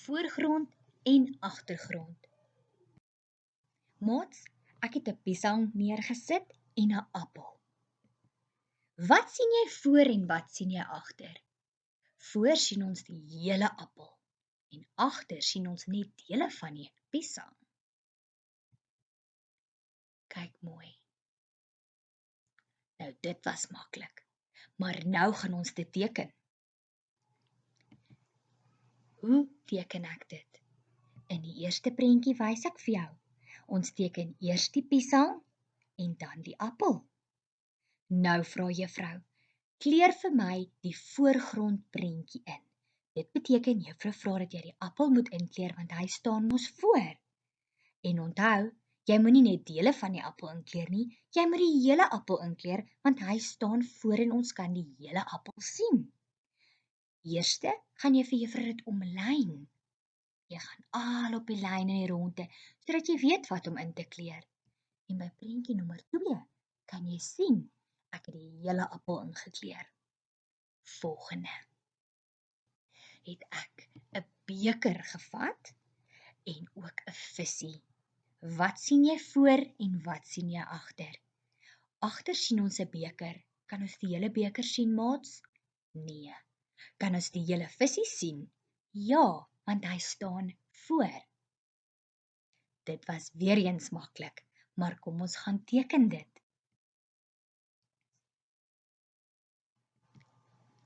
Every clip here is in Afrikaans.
voorgrond en agtergrond. Maats, ek het 'n piesang neergesit en 'n appel. Wat sien jy voor en wat sien jy agter? Voor sien ons die hele appel en agter sien ons net dele van die piesang. Kyk mooi. Nou dit was maklik, maar nou gaan ons dit teken. Hoe teken ek dit? In die eerste prentjie wys ek vir jou. Ons teken eers die piesang en dan die appel. Nou vra juffrou, kleur vir my die voorgrond prentjie in. Dit beteken juffrou vra dat jy die appel moet inkleur want hy staan mos voor. En onthou, jy moenie net dele van die appel inkleur nie, jy moet die hele appel inkleur want hy staan voor en ons kan die hele appel sien. Eerste gaan jy vir juffrou dit omlyn. Jy gaan al op die lyn in die ronde sodat jy weet wat om in te kleur. En by prentjie nommer 2 kan jy sien ek het die hele appel ingekleur. Volgende het ek 'n beker gevat en ook 'n visie. Wat sien jy voor en wat sien jy agter? Agter sien ons 'n beker. Kan ons die hele beker sien, maats? Nee. Kan ons die hele visie sien? Ja, want hy staan voor. Dit was weer eens maklik, maar kom ons gaan teken dit.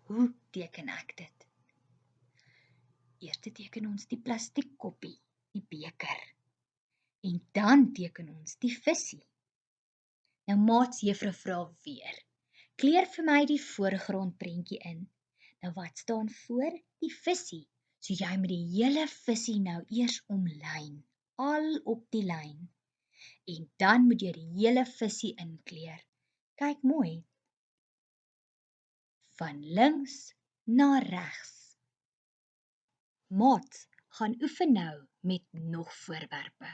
Hoe teken ek dit? Eers teken ons die plastiek koppie, die beker. En dan teken ons die visie. Nou maats, juffrou vra weer. Kleur vir my die voorgrond prentjie in. Nou wat staan voor? Die visie. So jy moet die hele visie nou eers omlyn, al op die lyn. En dan moet jy die hele visie inkleur. Kyk mooi. Van links na regs. Maats, gaan oefen nou met nog voorwerpe.